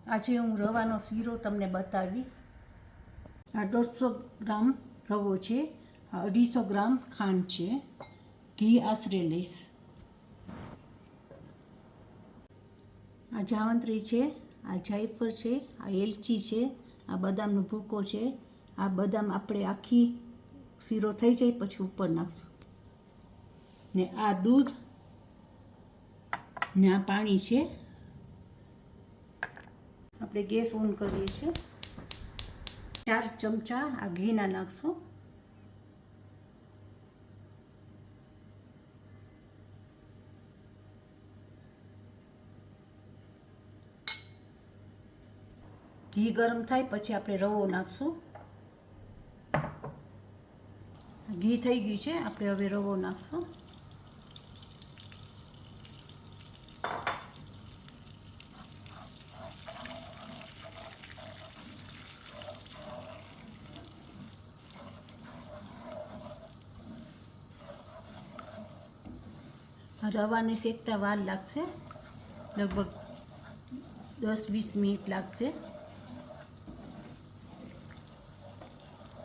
આજે હું રવાનો શીરો તમને બતાવીશ। આ 150 ગ્રામ રવો છે, 250 ગ્રામ ખાંડ છે, ઘી આશરે લઈશ। આ જાવંત્રી છે, આ જાયફળ છે, આ એલચી છે, આ બદામનો ભૂકો છે। આ બદામ આપણે આખી શીરો થઈ જાય પછી ઉપર નાખશું ને આ દૂધ ને આ પાણી છે। આપણે ગેસ ઓન કરીએ છીએ। 4 ચમચા આ ઘીના નાખશું। ઘી ગરમ થાય પછી આપણે રવો નાખશું। ઘી થઈ ગયું છે, આપણે હવે રવો નાખશું। રવાને શેકતા વાર લાગશે, લગભગ 10-20 મિનિટ લાગશે।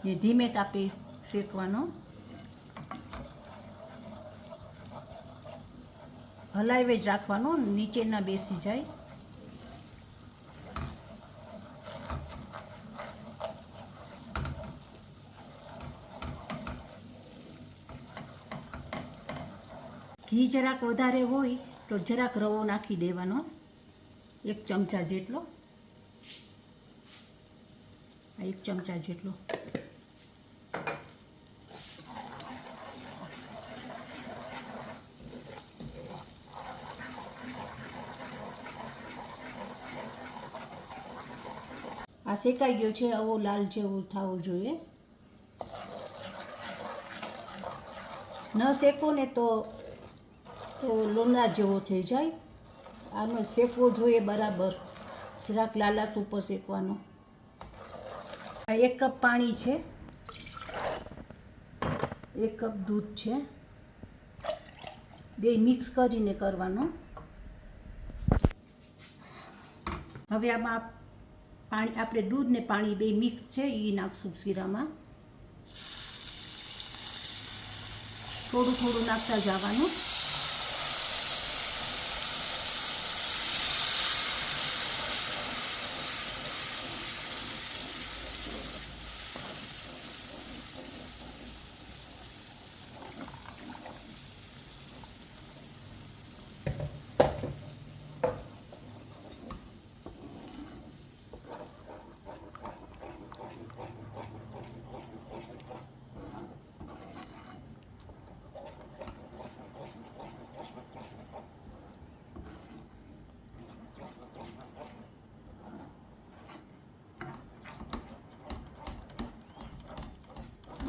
એ ધીમે તાપે શેકવાનો, હલાવે જ રાખવાનો, નીચે ના બેસી જાય। ઘી જરાક વધારે હોય તો જરાક રવો નાખી દેવાનો, 1 ચમચા જેટલો, 1 ચમચા જેટલો। આ શેકાઈ ગયો છે, આવો લાલ જેવો થવો જોઈએ। ન શેકો ને તો લોંદા જેવો થઈ જાય। આનો શેકવો જોઈએ બરાબર, જરાક લાલાશ ઉપર શેકવાનો। આ 1 કપ પાણી છે, 1 કપ દૂધ છે, બે મિક્સ કરીને કરવાનો। હવે આમાં પાણી, આપણે દૂધ ને પાણી બે મિક્સ છે એ નાખશું શીરામાં। થોડું થોડું નાખતા જવાનું।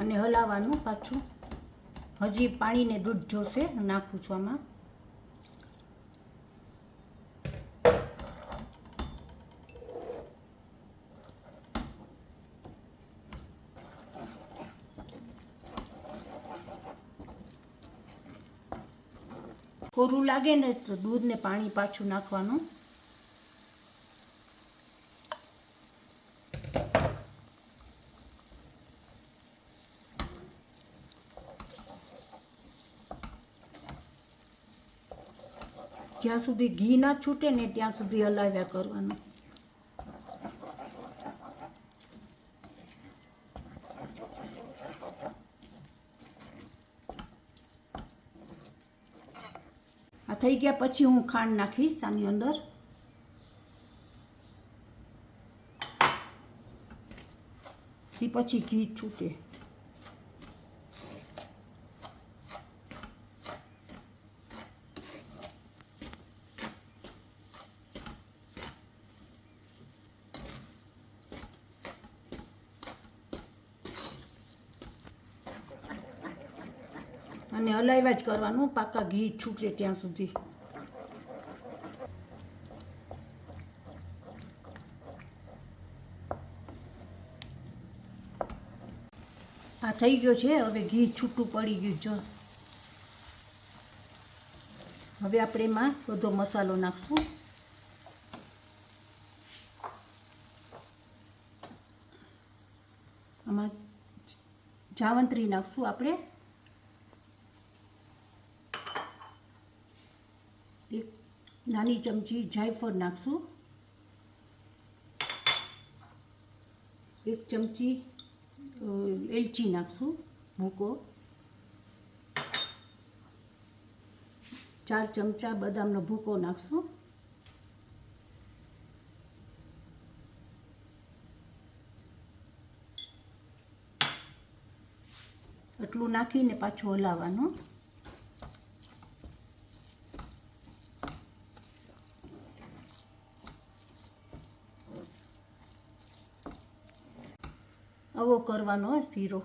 અને હલાવવાનું પાછું, હજી પાણી ને દૂધ જોશે, નાખું છું આમાં। કોરું લાગે ને તો દૂધ ને પાણી પાછું નાખવાનું। જ્યાં સુધી ઘી ના છૂટે ને ત્યાં સુધી હલાવ્યા કરવાનું। આ થઈ ગયા પછી હું ખાંડ નાખીશ આની અંદર। પછી ઘી છૂટે। અને હલાવ્યા જ કરવાનું, પાકા ઘી છૂટે ત્યાં સુધી। આ થઈ ગયો છે, હવે ઘી છૂટું પડી ગયું જો। હવે આપણે એમાં બધો મસાલો નાખશું। જાવંત્રી નાખશું આપણે, એક નાની ચમચી જાયફળ નાખશું, એક ચમચી એલચી નાખશું ભૂકો, 4 ચમચા બદામનો ભૂકો નાખશું, એટલું નાખીને પાછું હલાવવાનું. આવો કરવાનો શીરો.